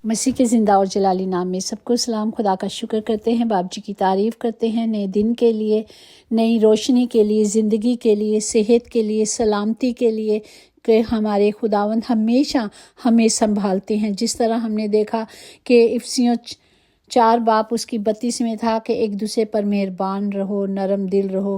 مسیح کے زندہ اور جلالی نام میں سب کو سلام۔ خدا کا شکر کرتے ہیں، باپ جی کی تعریف کرتے ہیں نئے دن کے لیے، نئی روشنی کے لیے، زندگی کے لیے، صحت کے لیے، سلامتی کے لیے، کہ ہمارے خداوند ہمیشہ ہمیں سنبھالتے ہیں۔ جس طرح ہم نے دیکھا کہ افسیوں 4 باپ اس کی 32 میں تھا کہ ایک دوسرے پر مہربان رہو، نرم دل رہو،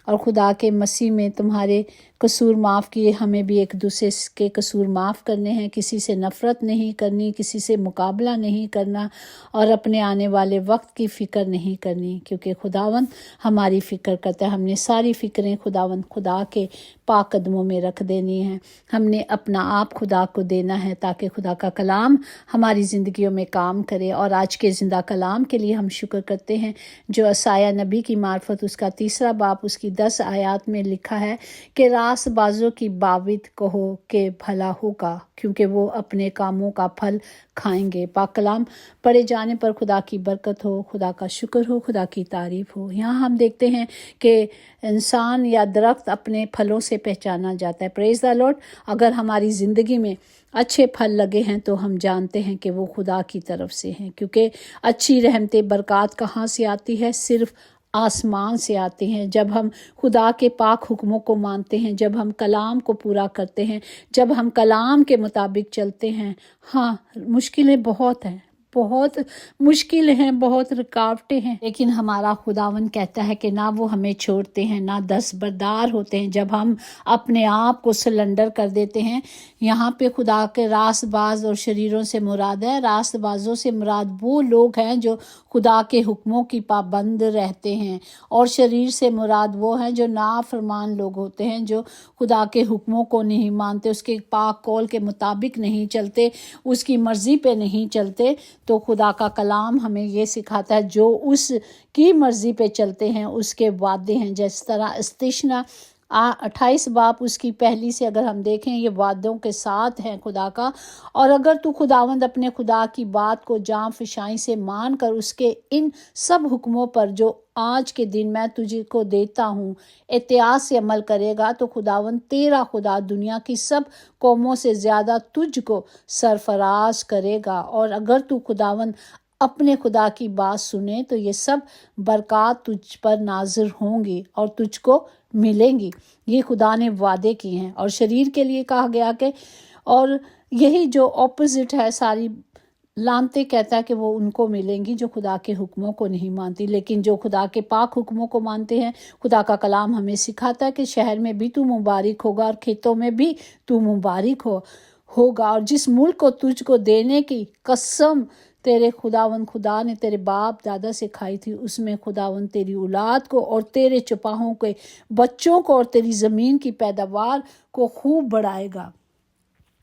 اور خدا کے مسیح میں تمہارے قصور معاف کیے۔ ہمیں بھی ایک دوسرے کے قصور معاف کرنے ہیں، کسی سے نفرت نہیں کرنی، کسی سے مقابلہ نہیں کرنا، اور اپنے آنے والے وقت کی فکر نہیں کرنی، کیونکہ خداوند ہماری فکر کرتا ہے۔ ہم نے ساری فکریں خدا کے پاک قدموں میں رکھ دینی ہیں۔ ہم نے اپنا آپ خدا کو دینا ہے تاکہ خدا کا کلام ہماری زندگیوں میں کام کرے۔ اور آج کے زندہ کلام کے لیے ہم شکر کرتے ہیں جو عیسائی نبی کی معرفت اس کا 3 باپ اس کی 10 آیات میں لکھا ہے کہ راست بازوں کی باوت کہو کہ بھلا ہوگا، کیونکہ وہ اپنے کاموں کا پھل کھائیں گے۔ پاک کلام پڑھے جانے پر خدا کی برکت ہو، خدا کا شکر ہو، خدا کی تعریف ہو۔ یہاں ہم دیکھتے ہیں کہ انسان یا درخت اپنے پھلوں سے پہچانا جاتا ہے۔ پریز دا لارڈ۔ اگر ہماری زندگی میں اچھے پھل لگے ہیں تو ہم جانتے ہیں کہ وہ خدا کی طرف سے ہیں، کیونکہ اچھی رحمتیں برکات کہاں سے آتی ہے؟ صرف آسمان سے آتے ہیں۔ جب ہم خدا کے پاک حکموں کو مانتے ہیں، جب ہم کلام کو پورا کرتے ہیں، جب ہم کلام کے مطابق چلتے ہیں۔ ہاں، مشکلیں بہت ہیں، بہت مشکل ہیں، بہت رکاوٹیں ہیں، لیکن ہمارا خداوند کہتا ہے کہ نہ وہ ہمیں چھوڑتے ہیں، نہ دستبردار ہوتے ہیں جب ہم اپنے آپ کو سلنڈر کر دیتے ہیں۔ یہاں پہ خدا کے راست باز اور شریروں سے مراد ہے۔ راست بازوں سے مراد وہ لوگ ہیں جو خدا کے حکموں کی پابند رہتے ہیں، اور شریر سے مراد وہ ہیں جو نافرمان لوگ ہوتے ہیں، جو خدا کے حکموں کو نہیں مانتے، اس کے پاک قول کے مطابق نہیں چلتے، اس کی مرضی پہ نہیں چلتے۔ تو خدا کا کلام ہمیں یہ سکھاتا ہے جو اس کی مرضی پہ چلتے ہیں اس کے وعدے ہیں۔ جس طرح استثنا 28 باپ اس کی 1 سے اگر ہم دیکھیں، یہ وعدوں کے ساتھ ہیں خدا کا۔ اور اگر تو خداوند اپنے خدا کی بات کو جاں فشائی سے مان کر اس کے ان سب حکموں پر جو آج کے دن میں تجھے کو دیتا ہوں احتیاط سے عمل کرے گا، تو خداوند تیرا خدا دنیا کی سب قوموں سے زیادہ تجھ کو سرفراز کرے گا۔ اور اگر تو خداوند اپنے خدا کی بات سنے تو یہ سب برکات تجھ پر نازل ہوں گی اور تجھ کو ملیں گی۔ یہ خدا نے وعدے کیے ہیں۔ اور شریر کے لیے کہا گیا کہ اور یہی جو اپوزٹ ہے ساری لانتے، کہتا ہے کہ وہ ان کو ملیں گی جو خدا کے حکموں کو نہیں مانتی، لیکن جو خدا کے پاک حکموں کو مانتے ہیں۔ خدا کا کلام ہمیں سکھاتا ہے کہ شہر میں بھی تو مبارک ہوگا اور کھیتوں میں بھی تو مبارک ہوگا، اور جس ملک کو تجھ کو دینے کی قسم تیرے خداوند خدا نے تیرے باپ دادا سے کھائی تھی، اس میں خداوند تیری اولاد کو اور تیرے چپاہوں کے بچوں کو اور تیری زمین کی پیداوار کو خوب بڑھائے گا۔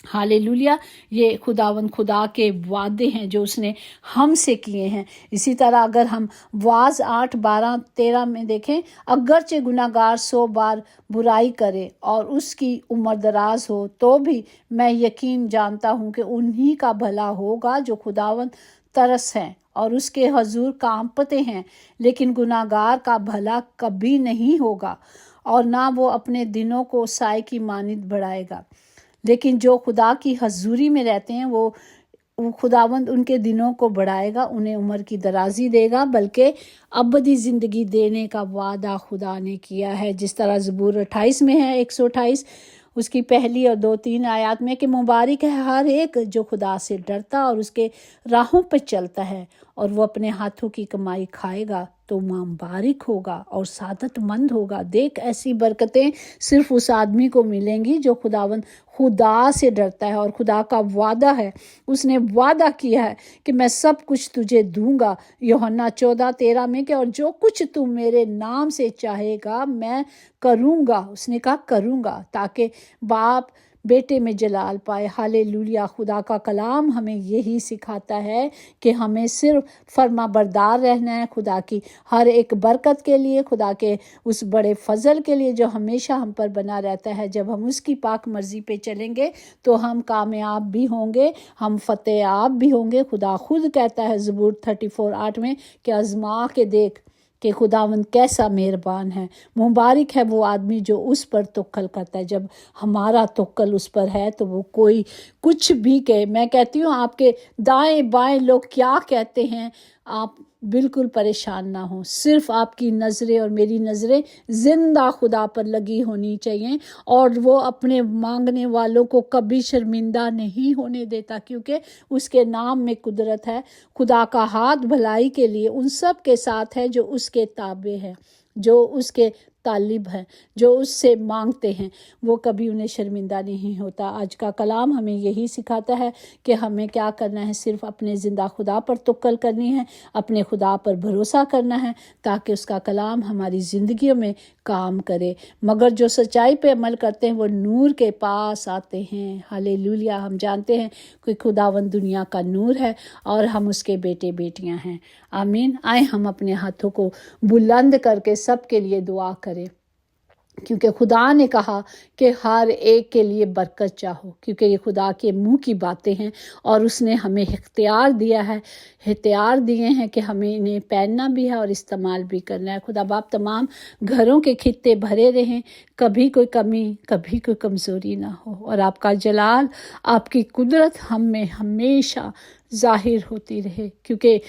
ہالےلویا۔ یہ خداوند خدا کے وعدے ہیں جو اس نے ہم سے کیے ہیں۔ اسی طرح اگر ہم واعظ 8:12-13 میں دیکھیں، اگرچہ گناہ گار 100 بار برائی کرے اور اس کی عمر دراز ہو، تو بھی میں یقین جانتا ہوں کہ انہی کا بھلا ہوگا جو خداوند ترس ہیں اور اس کے حضور کانپتے ہیں، لیکن گناہ گار کا بھلا کبھی نہیں ہوگا، اور نہ وہ اپنے دنوں کو سائے کی مانند بڑھائے گا۔ لیکن جو خدا کی حضوری میں رہتے ہیں وہ خداوند ان کے دنوں کو بڑھائے گا، انہیں عمر کی درازی دے گا، بلکہ ابدی زندگی دینے کا وعدہ خدا نے کیا ہے۔ جس طرح زبور 28 میں ہے، 128 اس کی 1 اور 2-3 آیات میں کہ مبارک ہے ہر ایک جو خدا سے ڈرتا اور اس کے راہوں پہ چلتا ہے، اور وہ اپنے ہاتھوں کی کمائی کھائے گا تو مبارک ہوگا اور سعادت مند ہوگا۔ دیکھ، ایسی برکتیں صرف اس آدمی کو ملیں گی جو خداوند خدا سے ڈرتا ہے، اور خدا کا وعدہ ہے، اس نے وعدہ کیا ہے کہ میں سب کچھ تجھے دوں گا، یوحنا 14:13 میں کہ اور جو کچھ تو میرے نام سے چاہے گا میں کروں گا۔ اس نے کہا کروں گا، تاکہ باپ بیٹے میں جلال پائے۔ ہالےلویا۔ خدا کا کلام ہمیں یہی سکھاتا ہے کہ ہمیں صرف فرما بردار رہنا ہے خدا کی ہر ایک برکت کے لیے، خدا کے اس بڑے فضل کے لیے جو ہمیشہ ہم پر بنا رہتا ہے۔ جب ہم اس کی پاک مرضی پہ چلیں گے تو ہم کامیاب بھی ہوں گے، ہم فتح یاب بھی ہوں گے۔ خدا خود کہتا ہے زبور 34:8 میں کہ آزما کے دیکھ کہ خداوند کیسا مہربان ہے۔ مبارک ہے وہ آدمی جو اس پر توکل کرتا ہے۔ جب ہمارا توکل اس پر ہے تو وہ کوئی کچھ بھی کہے، میں کہتی ہوں آپ کے دائیں بائیں لوگ کیا کہتے ہیں، آپ بالکل پریشان نہ ہوں۔ صرف آپ کی نظریں اور میری نظریں زندہ خدا پر لگی ہونی چاہیے، اور وہ اپنے مانگنے والوں کو کبھی شرمندہ نہیں ہونے دیتا، کیونکہ اس کے نام میں قدرت ہے۔ خدا کا ہاتھ بھلائی کے لیے ان سب کے ساتھ ہے جو اس کے تابع ہے، جو اس کے طالب ہیں، جو اس سے مانگتے ہیں، وہ کبھی انہیں شرمندہ نہیں ہوتا۔ آج کا کلام ہمیں یہی سکھاتا ہے کہ ہمیں کیا کرنا ہے، صرف اپنے زندہ خدا پر توکل کرنی ہے، اپنے خدا پر بھروسہ کرنا ہے، تاکہ اس کا کلام ہماری زندگیوں میں کام کرے۔ مگر جو سچائی پہ عمل کرتے ہیں وہ نور کے پاس آتے ہیں۔ ہالےلویا۔ ہم جانتے ہیں کہ خداوند دنیا کا نور ہے اور ہم اس کے بیٹے بیٹیاں ہیں۔ آمین۔ آئے ہم اپنے ہاتھوں کو بلند کر کے سب کے لیے دعا کریں، کیونکہ خدا نے کہا کہ ہر ایک کے لیے برکت چاہو، کیونکہ یہ خدا کے منہ کی باتیں ہیں، اور اس نے ہمیں اختیار دیا ہے، ہتھیار دیے ہیں کہ ہمیں انہیں پہننا بھی ہے اور استعمال بھی کرنا ہے۔ خدا باپ تمام گھروں کے خطے بھرے رہیں، کبھی کوئی کمی، کبھی کوئی کمزوری نہ ہو، اور آپ کا جلال، آپ کی قدرت ہم میں ہمیشہ ظاہر ہوتی رہے، کیونکہ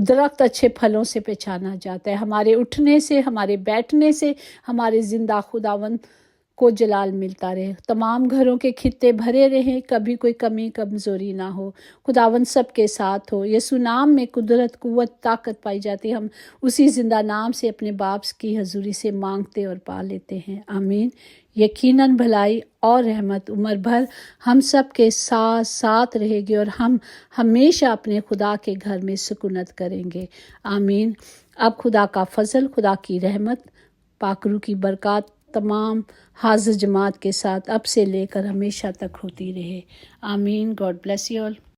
درخت اچھے پھلوں سے پہچانا جاتا ہے۔ ہمارے اٹھنے سے، ہمارے بیٹھنے سے ہمارے زندہ خداوند کو جلال ملتا رہے۔ تمام گھروں کے خطے بھرے رہیں، کبھی کوئی کمی کمزوری نہ ہو، خداوند سب کے ساتھ ہو۔ یسوع نام میں قدرت، قوت، طاقت پائی جاتی ہے۔ ہم اسی زندہ نام سے اپنے باپ کی حضوری سے مانگتے اور پا لیتے ہیں۔ آمین۔ یقیناً بھلائی اور رحمت عمر بھر ہم سب کے ساتھ ساتھ رہے گی، اور ہم ہمیشہ اپنے خدا کے گھر میں سکونت کریں گے۔ آمین۔ اب خدا کا فضل، خدا کی رحمت، پاک روح کی برکات تمام حاضر جماعت کے ساتھ اب سے لے کر ہمیشہ تک ہوتی رہے۔ آمین۔ God bless you all.